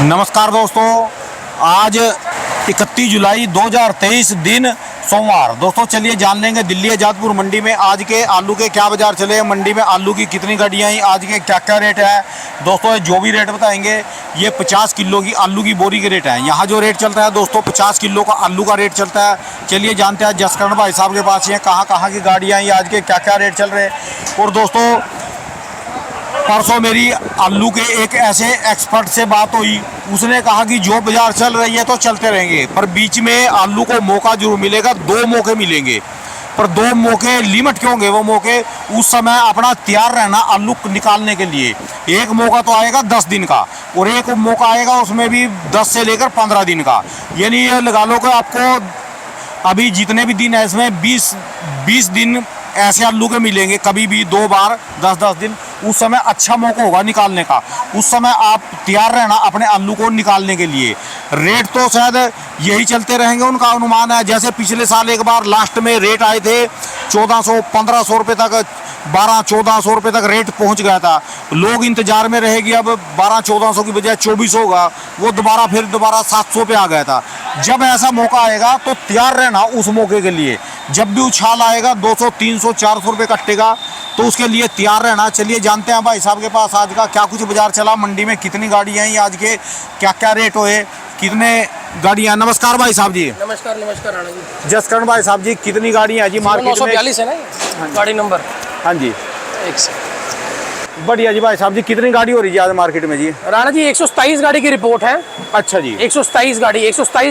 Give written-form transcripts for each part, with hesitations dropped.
नमस्कार दोस्तों, आज 31 जुलाई 2023 दिन सोमवार। दोस्तों चलिए जान लेंगे दिल्ली आजादपुर मंडी में आज के आलू के क्या बाजार चले हैं, मंडी में आलू की कितनी गाड़ियाँ आई, आज के क्या क्या रेट है। दोस्तों जो भी रेट बताएंगे ये 50 किलो की आलू की बोरी के रेट है। यहाँ जो रेट चल रहा है दोस्तों 50 किलो का आलू का रेट चलता है। चलिए जानते हैं जसकरण भाई साहब के पास ये कहाँ कहाँ की गाड़ियाँ आई, आज के क्या क्या रेट चल रहे हैं। और दोस्तों परसों मेरी आलू के एक ऐसे एक्सपर्ट से बात हुई, उसने कहा कि जो बाजार चल रही है तो चलते रहेंगे, पर बीच में आलू को मौका जरूर मिलेगा, 2 मौके मिलेंगे। पर 2 मौके लिमिट क्यों होंगे वो मौके, उस समय अपना तैयार रहना आलू निकालने के लिए। एक मौका तो आएगा 10 दिन का और एक मौका आएगा उसमें भी 10 से लेकर 15 दिन का। यानी ये लगा लो कि आपको अभी जितने भी दिन है इसमें 20 दिन ऐसे आलू के मिलेंगे, कभी भी 2 बार 10-10 दिन। उस समय अच्छा मौका होगा निकालने का, उस समय आप तैयार रहना अपने आलू को निकालने के लिए। रेट तो शायद यही चलते रहेंगे, उनका अनुमान है। जैसे पिछले साल एक बार लास्ट में रेट आए थे 1400-1500 रुपये तक, 1200-1400 रुपये तक रेट पहुंच गया था। लोग इंतजार में रहेगी, अब 1200-1400 की बजाय 2400 होगा, वो दोबारा 700 पे आ गया था। जब ऐसा मौका आएगा तो तैयार रहना उस मौके के लिए। जब भी उछाल आएगा 200-300-400 रुपये कटेगा तो उसके लिए तैयार रहना। चलिए जानते हैं भाई साहब के पास आज का क्या कुछ बाजार चला, मंडी में कितनी गाड़ियाँ आई, आज के क्या क्या रेट हुए, कितने गाड़ियाँ। नमस्कार भाई साहब जी। नमस्कार राणा जी। जसकरण भाई साहब जी कितनी गाड़ियाँ हैं जी मार्केट में? 942 है ना ये गाड़ी नंबर। हाँ जी एक से बढ़िया जी। भाई साहब जी कितनी गाड़ी हो रही है आज मार्केट में जी? राणा जी 127 गाड़ी की रिपोर्ट है। अच्छा जी 127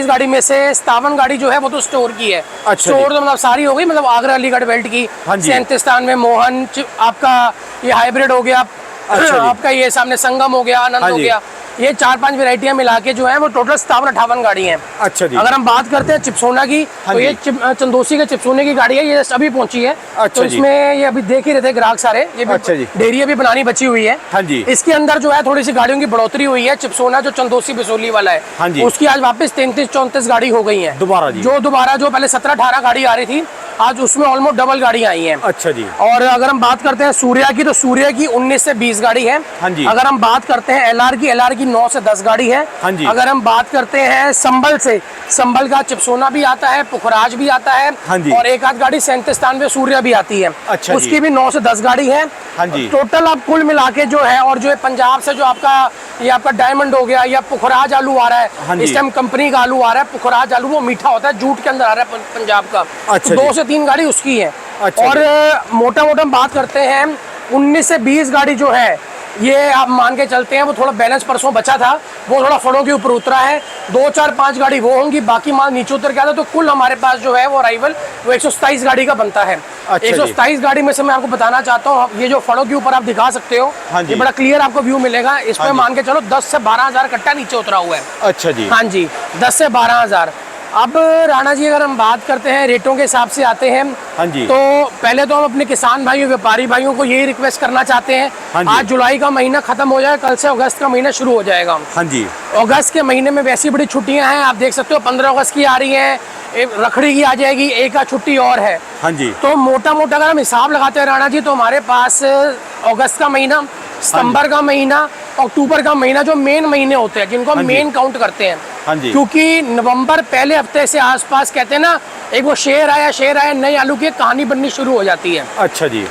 गाड़ी में से 57 गाड़ी जो है वो तो स्टोर की है। अच्छा स्टोर तो मतलब सारी हो गई, मतलब आगरा अलीगढ़ बेल्ट की। हाँ जी। 37 में मोहन आपका ये हाइब्रिड हो गया। अच्छा आपका ये सामने संगम हो गया, आनंद हाँ हो गया। ये 4-5 वेराइटियां मिला के जो है वो टोटल 57-58 गाड़ी हैं। अच्छा जी। अगर हम बात करते हैं चिप्सोना की, हाँ तो ये चंदोसी के चिप्सोने की गाड़ी है, ये अभी पहुंची है। अच्छा तो इसमें ये अभी देख ही रहे थे ग्राहक सारे, ये अच्छा जी। डेयरी अभी बनानी बची हुई है। हाँ जी। इसके अंदर जो है थोड़ी सी गाड़ियों की बढ़ोतरी हुई है। चिप्सोना जो चंदोसी बिसोली वाला है, हाँ जी। उसकी आज वापस 33-34 गाड़ी हो गई है दोबारा जी। जो पहले 17-18 गाड़ी आ रही थी, आज उसमें ऑलमोस्ट डबल गाड़ियां आई हैं। अच्छा जी। और अगर हम बात करते हैं सूर्या की, तो सूर्या की 19 से 20 गाड़ी है। हाँ जी। अगर हम बात करते हैं एलआर की 9 से 10 गाड़ी है। हाँ जी। अगर हम बात करते हैं संभल से, संभल का चिप्सोना भी आता है, पुखराज भी आता है। हाँ जी। और एक आध गाड़ी 37 में सूर्या भी आती है। अच्छा उसकी जी। भी 9 से 10 गाड़ी है। हाँ जी। टोटल आप कुल मिला के जो है, और जो है पंजाब से जो आपका डायमंड हो गया या पुखराज आलू आ रहा है। हाँ जी। इस टाइम कंपनी का आलू आ रहा है पुखराज आलू, वो मीठा होता है, जूट के अंदर आ रहा है पंजाब का। अच्छा तो 2 जी। से 3 गाड़ी उसकी है। अच्छा और मोटा हम बात करते हैं 19 से 20 गाड़ी जो है, ये आप मान के चलते हैं वो थोड़ा बैलेंस परसों बचा था, वो थोड़ा फड़ों के ऊपर उतरा है। 2-4-5 गाड़ी वो होंगी, बाकी माल नीचे उतर गया था। तो कुल हमारे पास जो है वो अराइवल वो 127 गाड़ी का बनता है। अच्छा 127 गाड़ी में से मैं आपको बताना चाहता हूँ, ये जो फड़ों के ऊपर आप दिखा सकते हो, हाँ जी। ये बड़ा क्लियर आपको व्यू मिलेगा। इसमें हाँ जी। मान के चलो 10 से 12 हजार कट्टा नीचे उतरा हुआ है। अच्छा जी। हाँ जी 10 से 12 हजार। अब राणा जी अगर हम बात करते हैं रेटों के हिसाब से आते हैं, हाँ जी। तो पहले तो हम अपने किसान भाइयों व्यापारी भाइयों को यही रिक्वेस्ट करना चाहते हैं, हाँ जी। आज जुलाई का महीना खत्म हो जाए, कल से अगस्त का महीना शुरू हो जाएगा। हाँ जी। अगस्त के महीने में वैसी बड़ी छुट्टियां हैं, आप देख सकते हो 15 अगस्त की आ रही है, रखड़ी की आ जाएगी, एक आध छुट्टी और है। हाँ जी। तो मोटा अगर हम हिसाब लगाते हैं राणा जी, तो हमारे पास अगस्त का महीना, सितंबर का महीना, अक्टूबर का महीना जो मेन महीने होते हैं, जिनको हम मेन काउंट करते हैं। हाँ जी। क्योंकि नवंबर पहले हफ्ते से आसपास कहते हैं ना, एक वो शेर आया नए आलू की कहानी बननी शुरू हो जाती है। अच्छा जी।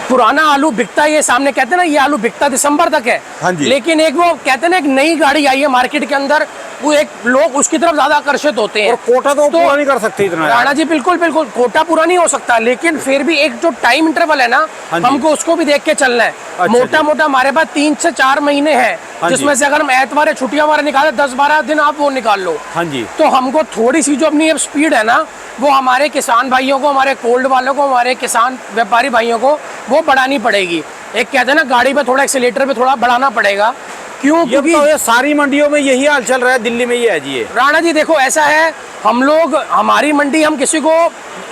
पुराना आलू बिकता है, ये सामने कहते हैं ना, ये आलू बिकता दिसंबर तक है। हाँ जी। लेकिन एक वो कहते हैं ना, एक नई गाड़ी आई है मार्केट के अंदर, वो एक लोग उसकी तरफ ज्यादा आकर्षित होते हैं। और कोटा तो पूरा नहीं कर सकते इतना राणा जी बिल्कुल कोटा पूरा नहीं हो सकता, लेकिन फिर भी एक जो टाइम इंटरवल है ना, हाँ जी। हमको उसको भी देख के चलना है। अच्छा मोटा हमारे पास 3 से 4 महीने हैं, हाँ जिसमें से अगर हम एतवार छुट्टियां हमारे निकाले 10-12 दिन आप वो निकाल लो। हाँ जी। तो हमको थोड़ी सी जो अपनी स्पीड है ना, वो हमारे किसान भाइयों को, हमारे कोल्ड वालों को, हमारे किसान व्यापारी भाइयों को वो बढ़ानी पड़ेगी। एक कहते हैं ना, गाड़ी पे थोड़ा एक्सीलेटर पे थोड़ा बढ़ाना पड़ेगा। क्यों? क्योंकि ये सारी मंडियों में यही हाल चल रहा है, दिल्ली में ये है जी। राणा जी देखो ऐसा है, हम लोग हमारी मंडी, हम किसी को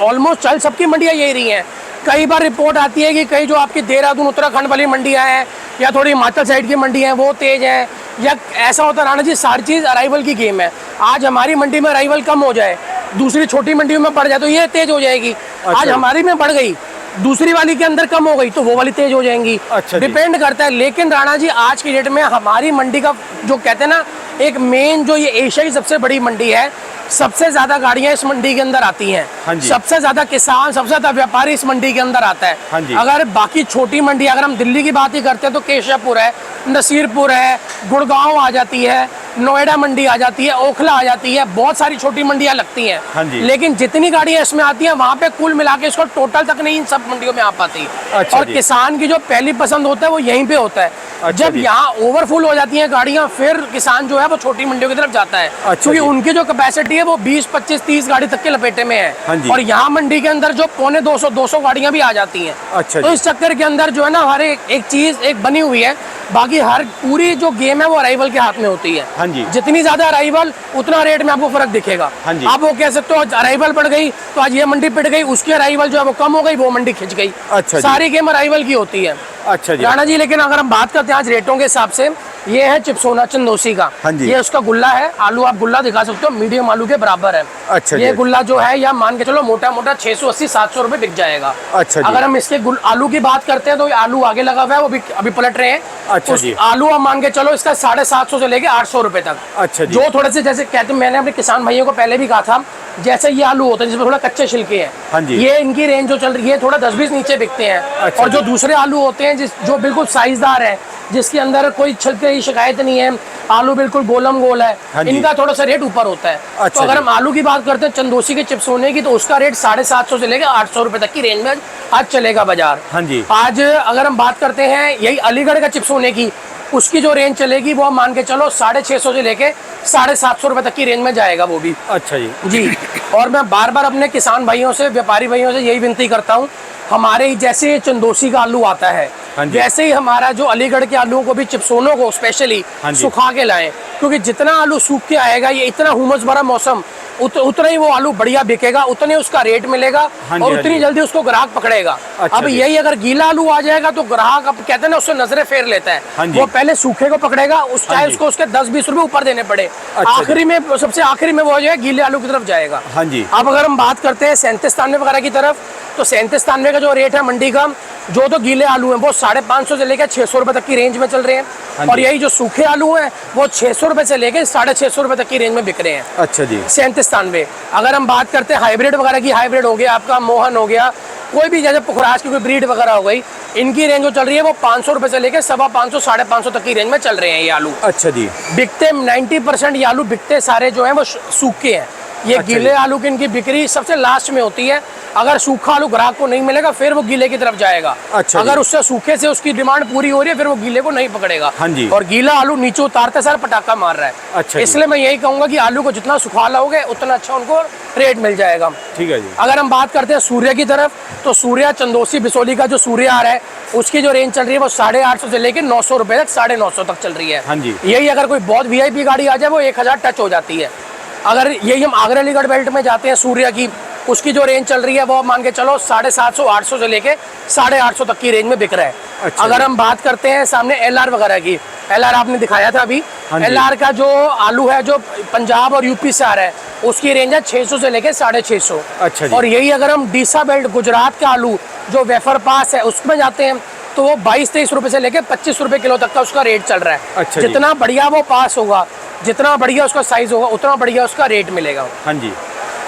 ऑलमोस्ट चल सबकी मंडियाँ यही रही हैं। कई बार रिपोर्ट आती है कि कई जो आपकी देहरादून उत्तराखंड वाली मंडियाँ हैं या थोड़ी हिमाचल साइड की मंडियाँ हैं वो तेज हैं, या ऐसा होता है राणा जी, सारी चीज़ अराइवल की गेम है। आज हमारी मंडी में अराइवल कम हो जाए, दूसरी छोटी मंडियों में बढ़ जाए तो ये तेज हो जाएगी। आज हमारी में बढ़ गई, दूसरी वाली के अंदर कम हो गई तो वो वाली तेज हो जाएंगी। अच्छा, डिपेंड करता है। लेकिन राणा जी आज की डेट में हमारी मंडी का जो कहते हैं ना एक मेन जो ये एशिया की सबसे बड़ी मंडी है, सबसे ज्यादा गाड़ियां इस मंडी के अंदर आती हैं। हाँ जी। सबसे ज्यादा किसान, सबसे ज्यादा व्यापारी इस मंडी के अंदर आता है। हाँ जी। अगर बाकी छोटी मंडी, अगर हम दिल्ली की बात ही करते हैं तो केशवपुर है, नसीरपुर है, गुड़गांव आ जाती है, नोएडा मंडी आ जाती है, ओखला आ जाती है, बहुत सारी छोटी मंडियां लगती हैं। हाँ जी। लेकिन जितनी गाड़ियां इसमें आती हैं वहां पे कुल मिला के इसको टोटल तक नहीं इन सब मंडियों में आ पाती। अच्छा और जी। किसान की जो पहली पसंद होता है वो यहीं पे होता है। अच्छा जब जी। यहाँ ओवरफुल हो जाती हैं गाड़ियां, फिर किसान जो है वो छोटी मंडियों की तरफ जाता है। अच्छा क्योंकि जी। उनकी जो कैपेसिटी है वो 20, 25, 30 गाड़ी तक के लपेटे में है। हाँ जी। और यहाँ मंडी के अंदर जो पौने 200 गाड़ियां भी आ जाती हैं। अच्छा तो जी। इस चक्कर के अंदर जो है ना हर एक चीज एक बनी हुई है। बाकी हर पूरी जो गेम है वो अराइवल के हाथ में होती है। हाँ जी। जितनी ज्यादा अराइवल उतना रेट में आपको फर्क दिखेगा। हाँ जी। आप वो कह सकते हो अराइवल बढ़ गई तो आज ये मंडी पिट गई, उसकी अराइवल जो है वो कम हो गई, वो मंडी खिंच गई। अच्छा जी। सारी गेम अराइवल की होती है। अच्छा जी। राणा जी, लेकिन अगर हम बात करते हैं आज रेटों के हिसाब से, ये है चिपसोना चंदोसी का। हाँ जी। ये उसका गुल्ला है। आलू आप गुल्ला दिखा सकते हो, मीडियम आलू के बराबर है। अच्छा जी। ये गुल्ला जो है या मान के चलो मोटा मोटा 680-700 रुपए बिक जाएगा। अच्छा जी। अगर हम इसके आलू की बात करते हैं तो ये आलू आगे लगा हुआ है, वो भी अभी पलट रहे हैं। अच्छा जी। आलू हम मान के चलो इसका 750 से लेके 800 रुपए तक। अच्छा जी। जो थोड़े से जैसे कहते मैंने अपने किसान भाइयों को पहले भी कहा था, जैसे ये आलू होते हैं जिसमें थोड़ा कच्चे छिलके हैं, हाँ जी। ये इनकी रेंज जो चल रही है थोड़ा 10-20 नीचे बिकते हैं। अच्छा और जो जी। दूसरे आलू होते हैं जो बिल्कुल साइजदार है, जिसके अंदर कोई छिलके की शिकायत नहीं है, आलू बिल्कुल गोलम गोल है, हाँ जी। इनका थोड़ा सा रेट ऊपर होता है। अच्छा तो अगर जी। हम आलू की बात करते हैं चंदोसी के चिप्स होने की, तो उसका रेट 750 से लेकर 800 रुपए तक की रेंज में आज चलेगा बाजार। हाँ जी। आज अगर हम बात करते हैं यही अलीगढ़ का चिप्स होने की, उसकी जो रेंज चलेगी वो मान के चलो 650 से लेके 750 रुपए तक की रेंज में जाएगा वो भी। अच्छा जी। जी। और मैं बार बार अपने किसान भाइयों से, व्यापारी भाइयों से यही विनती करता हूँ, हमारे जैसे चंदोसी का आलू आता है, हाँ जी। वैसे ही हमारा जो अलीगढ़ के आलूओं को भी चिप्सोनों को स्पेशली हाँ जी। सुखा के लाएं। क्योंकि जितना आलू सूख के आएगा, ये इतना हुमस भरा मौसम, उतना ही वो आलू बढ़िया बिकेगा, उतने उसका रेट मिलेगा। हाँ जी, और हाँ उतनी जी। जल्दी उसको ग्राहक पकड़ेगा। अच्छा अब जी। यही अगर गीला आलू आ जाएगा तो ग्राहक, अब कहते हैं ना, उससे नजरें फेर लेता है। हाँ जी। वो पहले सूखे को पकड़ेगा, उस हाँ चाहे जी। उसको उसके 10-20 रुपए ऊपर देने पड़े, अच्छा जी। आखिरी में, सबसे आखिरी में वो जो है गीले आलू की तरफ जाएगा। हाँ जी। अब अगर हम बात करते हैं 37-93 वगैरह की तरफ, तो 37-93 का जो रेट है मंडी का, जो तो गीले आलू हैं वो 550 से लेकर 600 रुपए तक की रेंज में चल रहे हैं। हाँ और जी। यही जो सूखे आलू हैं वो 600 रुपए से लेकर 650 रुपए तक की रेंज में बिक रहे हैं। अच्छा जी। 37-93। अगर हम बात करते हैं हाइब्रिड वगैरह की, हाइब्रिड हो गया आपका, मोहन हो गया, कोई भी जैसे पुखराज की कोई ब्रीड वगैरह हो गई, इनकी रेंज जो चल रही है वो 500 रुपए से लेकर 550, 550 तक की रेंज में चल रहे हैं ये आलू। अच्छा जी। बिकते 90% ये आलू बिकते सारे जो हैं वो सूखे हैं। ये अच्छा गीले जी। आलू की इनकी बिक्री सबसे लास्ट में होती है। अगर सूखा आलू ग्राहक को नहीं मिलेगा फिर वो गीले की तरफ जाएगा। अच्छा जी। अगर उससे सूखे से उसकी डिमांड पूरी हो रही है फिर वो गीले को नहीं पकड़ेगा। हाँ जी। और गीला आलू नीचे उतारते सार पटाखा मार रहा है। अच्छा जी। इसलिए मैं यही कहूंगा कि आलू को जितना सुखा लाओगे उतना अच्छा उनको रेट मिल जाएगा। ठीक है जी। अगर हम बात करते हैं सूर्य की तरफ, तो सूर्य चंदोसी बिसोली का जो सूर्य आ रहा है, उसकी जो रेंज चल रही है वो 850 से लेकर 900 रुपए तक, 950 तक चल रही है। हाँ जी। यही अगर कोई बहुत वीआईपी गाड़ी आ जाए वो 1000 टच हो जाती है। अगर यही हम आगरा अलीगढ़ बेल्ट में जाते हैं सूर्य की, उसकी जो रेंज चल रही है वो मान के चलो 750, 800 से लेके 850 तक की रेंज में बिक रहा है। अच्छा अगर जी। हम बात करते हैं सामने एलआर वगैरह की, एलआर आपने दिखाया था अभी, हाँ जी। एलआर का जो आलू है जो पंजाब और यूपी से आ रहा है, उसकी रेंज है 600 से लेके 650। अच्छा जी। और यही अगर हम डीसा बेल्ट गुजरात का आलू जो वेफर पास है उसमें जाते हैं, तो वो 22-23 रुपए से लेके 25 रुपए किलो तक का उसका रेट चल रहा है। अच्छा जी। जितना बढ़िया वो पास होगा, जितना बढ़िया उसका साइज होगा, उतना बढ़िया उसका रेट मिलेगा। हाँ जी।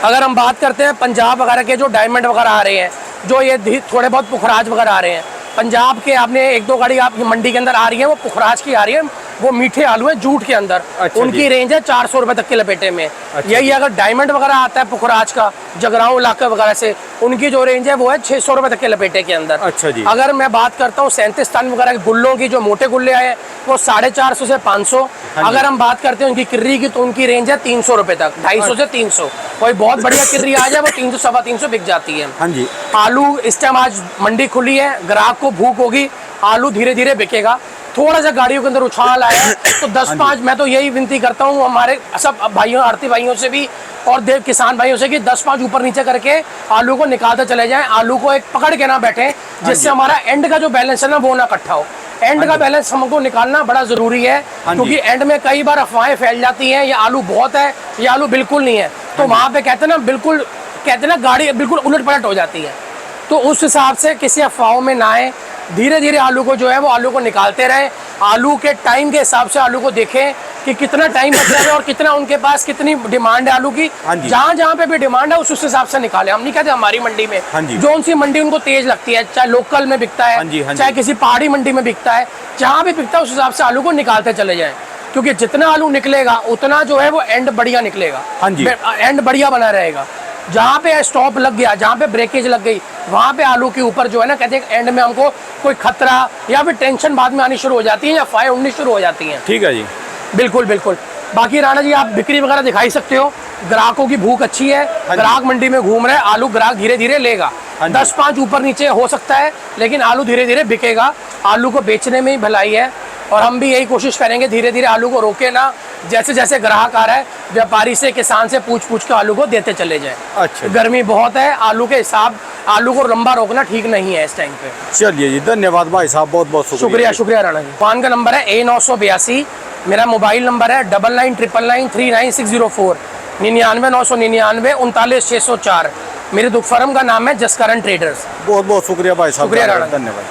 अगर हम बात करते हैं पंजाब वगैरह के जो डायमंड वगैरह आ रहे हैं, जो ये थोड़े बहुत पुखराज वगैरह आ रहे हैं, पंजाब के आपने 1-2 गाड़ी आपकी मंडी के अंदर आ रही है, वो पुखराज की आ रही है, वो मीठे आलू है जूट के अंदर। अच्छा उनकी जी। रेंज है 400 रुपए तक के लपेटे में। अच्छा यही जी। अगर डायमंड वगैरह आता है पुखराज का, जगरांव इलाके वगैरह से, उनकी जो रेंज है वो है 600 रुपए तक के लपेटे के अंदर। अच्छा जी। अगर मैं बात करता हूँ 37 वगैरह के गुल्लों की, जो मोटे गुल्ले आए हैं, वो 450 से 500। हाँ जी। अगर हम बात करते हैं उनकी किर्री की, तो उनकी रेंज है 300 रुपए तक, 250 से 300। कोई बहुत बढ़िया किर्री आ जाए वो 300, 350 बिक जाती है। हाँ जी। आलू इस टाइम आज मंडी खुली है, ग्राहक को भूख होगी, आलू धीरे धीरे बिकेगा। थोड़ा सा गाड़ियों के अंदर उछाल आया है तो 10-5, मैं तो यही विनती करता हूँ हमारे सब भाइयों, आड़ती भाइयों से भी और देव किसान भाइयों से कि 10-5 ऊपर नीचे करके आलू को निकालते चले जाएं। आलू को एक पकड़ के ना बैठे, जिससे हमारा एंड का जो बैलेंस है ना वो ना इकट्ठा हो। एंड का बैलेंस हमको निकालना बड़ा जरूरी है, क्योंकि एंड में कई बार अफवाहें फैल जाती हैं, ये आलू बहुत है, ये आलू बिल्कुल नहीं है, तो वहाँ पे कहते हैं ना, बिल्कुल कहते हैं ना, गाड़ी बिल्कुल उलट पलट हो जाती है। तो उस हिसाब से किसी अफवाहों में ना आए, धीरे धीरे आलू को जो है वो आलू को निकालते रहें। आलू के टाइम के हिसाब से आलू को देखें कि कितना टाइम बच रहा है और कितना उनके पास कितनी डिमांड है आलू की। हाँ जी। जहाँ जहाँ पे भी डिमांड है उस हिसाब से निकाले। हम नहीं कहते हमारी मंडी में हाँ जी। जो उनसी मंडी उनको तेज लगती है, चाहे लोकल में बिकता हाँ जी, हाँ है जी। चाहे किसी पहाड़ी मंडी में बिकता है, जहाँ भी बिकता है उस हिसाब से आलू को निकालते चले जाएं, क्योंकि जितना आलू निकलेगा उतना जो है वो एंड बढ़िया निकलेगा। हाँ जी। एंड बढ़िया बना रहेगा। जहाँ पे स्टॉप लग गया, जहाँ पे ब्रेकेज लग गई, वहाँ पे आलू के ऊपर जो है ना कहते हैं एंड में हमको कोई खतरा या फिर टेंशन बाद में आनी शुरू हो जाती है या फायर उड़नी शुरू हो जाती है। ठीक है जी। बिल्कुल बिल्कुल। बाकी राणा जी आप बिक्री वगैरह दिखाई सकते हो, ग्राहकों की भूख अच्छी है, हाँ जी। ग्राहक मंडी में घूम रहे हैं, आलू ग्राहक धीरे धीरे लेगा। हाँ जी। 10-5 ऊपर नीचे हो सकता है, लेकिन आलू धीरे धीरे बिकेगा। आलू को बेचने में ही भलाई है और हम भी यही कोशिश करेंगे धीरे धीरे आलू को रोके ना। जैसे जैसे ग्राहक आ रहा है, व्यापारी से किसान से पूछ पूछ के आलू को देते चले जाए। अच्छा। गर्मी बहुत है, आलू के हिसाब आलू को लंबा रोकना ठीक नहीं है इस टाइम पे। चलिए जी, धन्यवाद भाई साहब, बहुत बहुत शुक्रिया शुक्रिया राणा जी। दुकान का नंबर है A982, मेरा मोबाइल नंबर है 9999939604, 99 999 39 604। मेरे दुख फर्म का नाम है जसकरण ट्रेडर्स। बहुत बहुत शुक्रिया भाई साहब, शुक्रिया राणा। धन्यवाद।